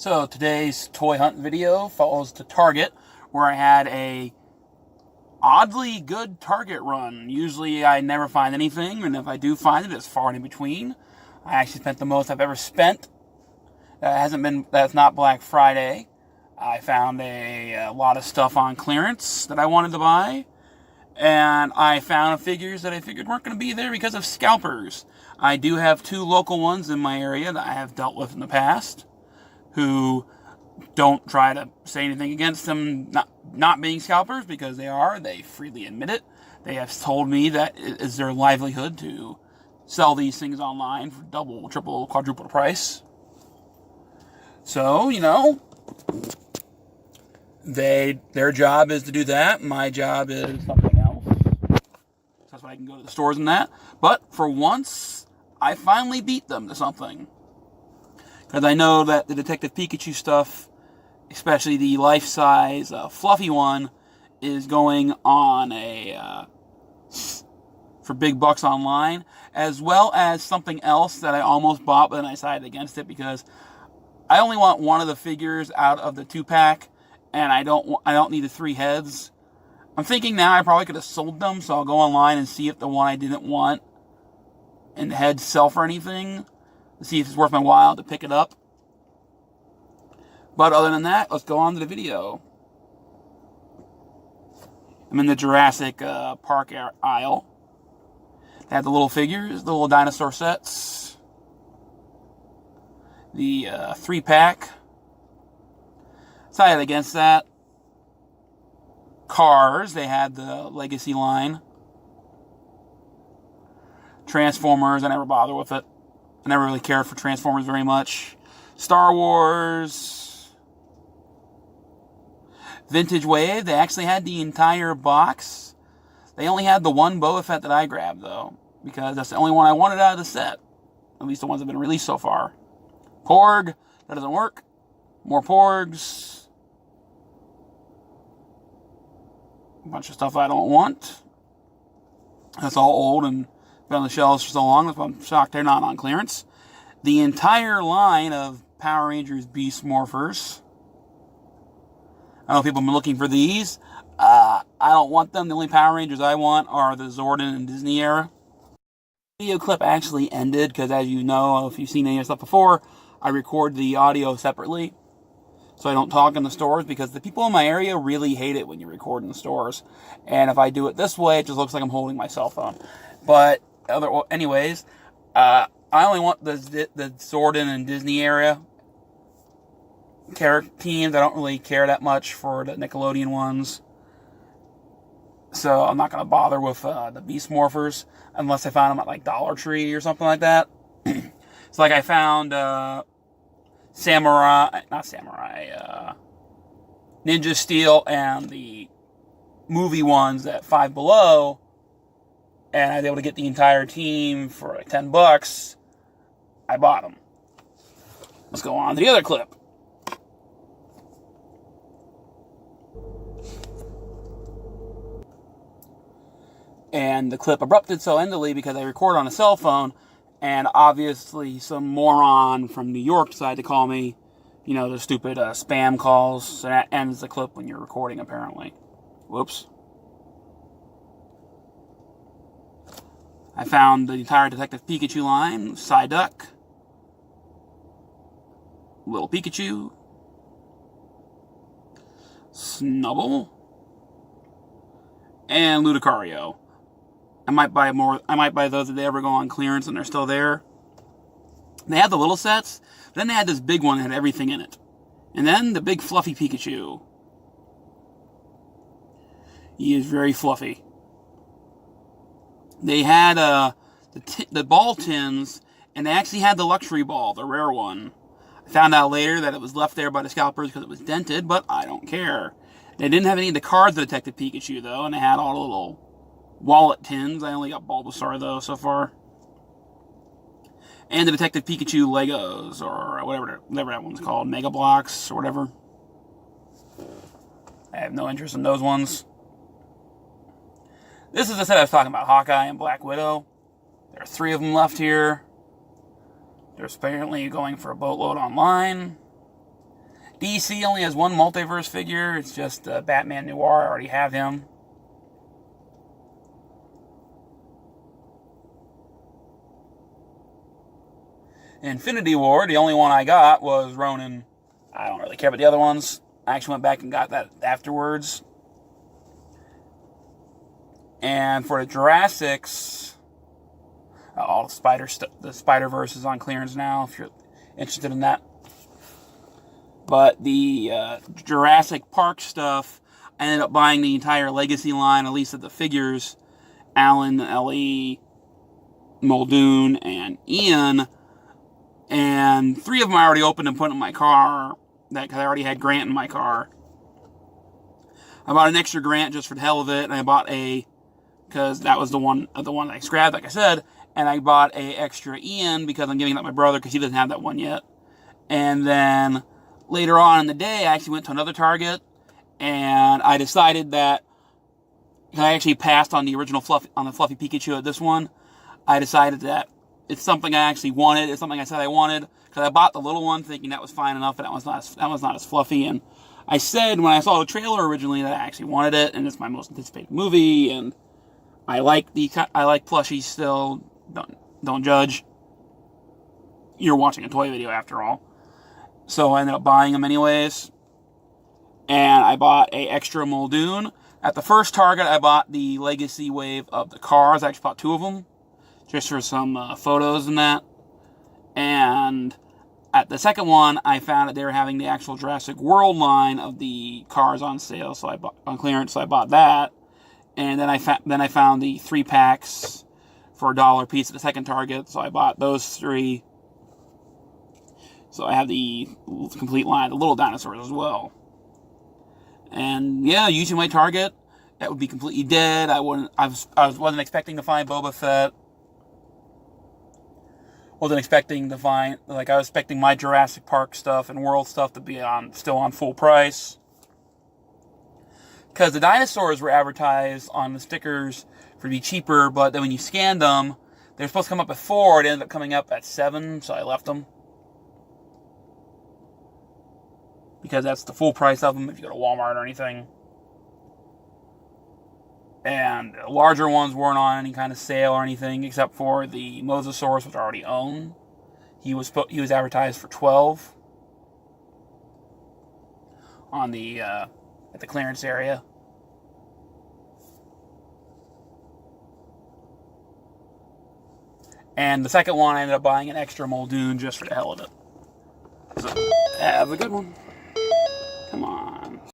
So today's toy hunt video follows to Target, where I had a oddly good Target run. Usually I never find anything, and if I do find it, it's far and in between. I actually spent the most I've ever spent. That's not Black Friday. I found a lot of stuff on clearance that I wanted to buy, and I found figures that I figured weren't going to be there because of scalpers. I do have two local ones in my area that I have dealt with in the past, who don't try to say anything against them not being scalpers, because they freely admit it. They have told me that it is their livelihood to sell these things online for double, triple, quadruple the price. So, their job is to do that. My job is something else. That's why I can go to the stores and that. But for once, I finally beat them to something. Because I know that the Detective Pikachu stuff, especially the life-size fluffy one, is going on for big bucks online, as well as something else that I almost bought, but then I decided against it because I only want one of the figures out of the 2-pack, and I don't need the 3 heads. I'm thinking now I probably could have sold them, so I'll go online and see if the one I didn't want and the heads sell for anything, to see if it's worth my while to pick it up. But other than that, let's go on to the video. I'm in the Jurassic Park aisle. They have the little figures, the little dinosaur sets, the 3-pack. Decided against that. Cars, they had the Legacy line. Transformers, I never bother with it. I never really cared for Transformers very much. Star Wars. Vintage Wave, they actually had the entire box. They only had the one Boba Fett that I grabbed, though, because that's the only one I wanted out of the set. At least the ones that have been released so far. Porg, that doesn't work. More Porgs. A bunch of stuff I don't want. That's all old and been on the shelves for so long. That's why I'm shocked they're not on clearance. The entire line of Power Rangers Beast Morphers. I know people have been looking for these. I don't want them. The only Power Rangers I want are the Zordon and Disney era. The video clip actually ended because, as you know, if you've seen any of the stuff before, I record the audio separately, so I don't talk in the stores, because the people in my area really hate it when you record in the stores. And if I do it this way, it just looks like I'm holding my cell phone. But anyways, I only want the Zordon and Disney era character teams. I don't really care that much for the Nickelodeon ones, so I'm not going to bother with the Beast Morphers unless I found them at like Dollar Tree or something like that. It's like I found Ninja Steel and the movie ones at Five Below, and I was able to get the entire team for like $10. I bought them. Let's go on to the other clip. And the clip abrupted so endily because I record on a cell phone, and obviously some moron from New York decided to call me, the stupid spam calls, so that ends the clip when you're recording, apparently. Whoops. I found the entire Detective Pikachu line, Psyduck, Little Pikachu, Snubble, and Ludicario. I might buy more. I might buy those if they ever go on clearance and they're still there. They had the little sets. Then they had this big one that had everything in it. And then the big fluffy Pikachu. He is very fluffy. They had the ball tins, and they actually had the luxury ball, the rare one. I found out later that it was left there by the scalpers because it was dented, but I don't care. They didn't have any of the cards of Detective Pikachu, though, and they had all the little wallet tins. I only got Bulbasaur, though, so far. And the Detective Pikachu Legos, or whatever that one's called, Mega Blocks, or whatever. I have no interest in those ones. This is the set I was talking about, Hawkeye and Black Widow. There are 3 of them left here. They're apparently going for a boatload online. DC only has one multiverse figure. It's just Batman Noir. I already have him. Infinity War, the only one I got was Ronin. I don't really care about the other ones. I actually went back and got that afterwards. And for the Jurassics, all the Spider-Verse is on clearance now, if you're interested in that. But the Jurassic Park stuff, I ended up buying the entire Legacy line, at least of the figures. Alan, Ellie, Muldoon, and Ian. And 3 of them I already opened and put in my car, because I already had Grant in my car. I bought an extra Grant just for the hell of it, and I bought because that was the one that I grabbed, like I said, and I bought a extra Ian because I'm giving that to my brother because he doesn't have that one yet. And then later on in the day, I actually went to another Target, and I decided that, because I actually passed on the original Fluffy Pikachu at this one, I decided that it's something I actually wanted. It's something I said I wanted, because I bought the little one thinking that was fine enough, and that was not as fluffy. And I said when I saw the trailer originally that I actually wanted it, and it's my most anticipated movie, and I like plushies still. Don't judge. You're watching a toy video after all. So I ended up buying them anyways. And I bought a extra Muldoon. At the first Target, I bought the Legacy wave of the cars. I actually bought 2 of them, just for some photos and that. And at the second one, I found that they were having the actual Jurassic World line of the cars on sale, so I bought on clearance. So I bought that. And then I found the 3 packs for $1 a piece at the second Target, so I bought those 3. So I have the complete line of the little dinosaurs as well. And yeah, using my Target, that would be completely dead. I wasn't expecting to find Boba Fett. Wasn't expecting to find, I was expecting my Jurassic Park stuff and World stuff to be still on full price. Because the dinosaurs were advertised on the stickers for to be cheaper, but then when you scanned them, they were supposed to come up at 4, it ended up coming up at 7, so I left them. Because that's the full price of them if you go to Walmart or anything. And larger ones weren't on any kind of sale or anything, except for the Mosasaurus, which I already own. He was advertised for 12 on the at the clearance area. And the second one, I ended up buying an extra Muldoon just for the hell of it. So, have a good one.